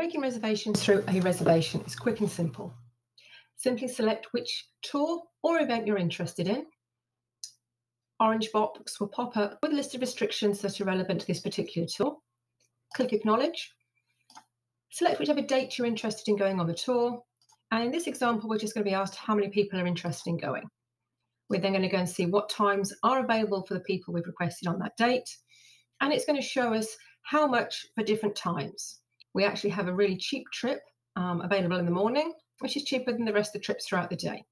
Making reservations through aReservation is quick and simple. Simply select which tour or event you're interested in. Orange box will pop up with a list of restrictions that are relevant to this particular tour. Click Acknowledge. Select whichever date you're interested in going on the tour. And in this example, we're just going to be asked how many people are interested in going. We're then going to go and see what times are available for the people we've requested on that date. And it's going to show us how much for different times. We actually have a really cheap trip available in the morning, which is cheaper than the rest of the trips throughout the day.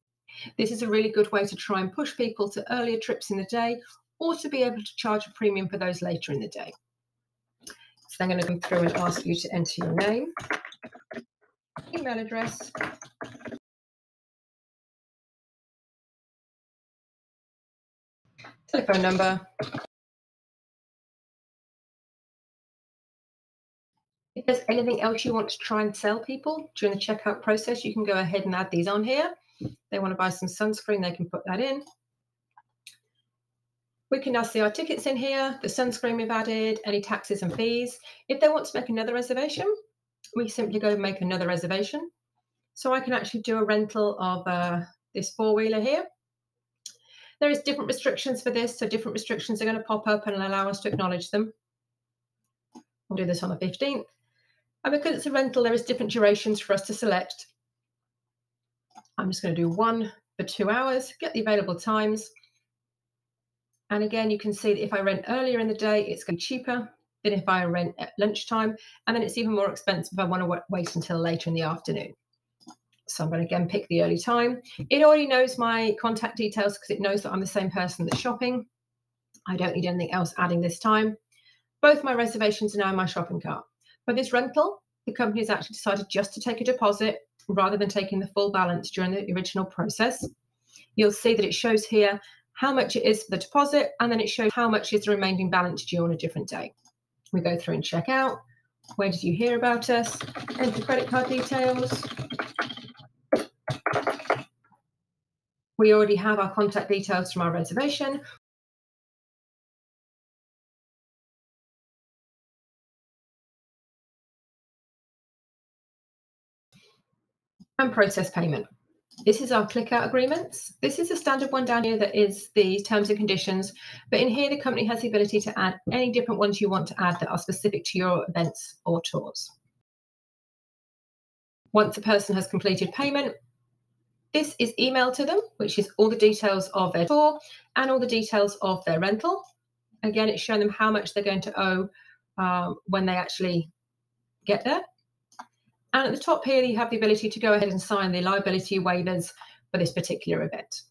This is a really good way to try and push people to earlier trips in the day, or to be able to charge a premium for those later in the day. So I'm going to go through and ask you to enter your name, email address, telephone number. If there's anything else you want to try and sell people during the checkout process, you can go ahead and add these on here. If they want to buy some sunscreen, they can put that in. We can now see our tickets in here, the sunscreen we've added, any taxes and fees. If they want to make another reservation, we simply go and make another reservation. So I can actually do a rental of this four-wheeler here. There is different restrictions for this, so different restrictions are going to pop up and allow us to acknowledge them. I'll do this on the 15th. And because it's a rental, there is different durations for us to select. I'm just going to do one for 2 hours, get the available times. And again, you can see that if I rent earlier in the day, it's going to be cheaper than if I rent at lunchtime. And then it's even more expensive if I want to wait until later in the afternoon. So I'm going to again pick the early time. It already knows my contact details because it knows that I'm the same person that's shopping. I don't need anything else adding this time. Both my reservations are now in my shopping cart. For this rental, the company has actually decided just to take a deposit rather than taking the full balance during the original process. You'll see that it shows here how much it is for the deposit, and then it shows how much is the remaining balance due on a different day. We go through and check out. Where did you hear about us? Enter credit card details. We already have our contact details from our reservation. And process payment. This is our click out agreements. This is a standard one down here that is the terms and conditions, but in here the company has the ability to add any different ones you want to add that are specific to your events or tours. Once a person has completed payment, this is emailed to them, which is all the details of their tour and all the details of their rental. Again, it's showing them how much they're going to owe when they actually get there. And at the top here, you have the ability to go ahead and sign the liability waivers for this particular event.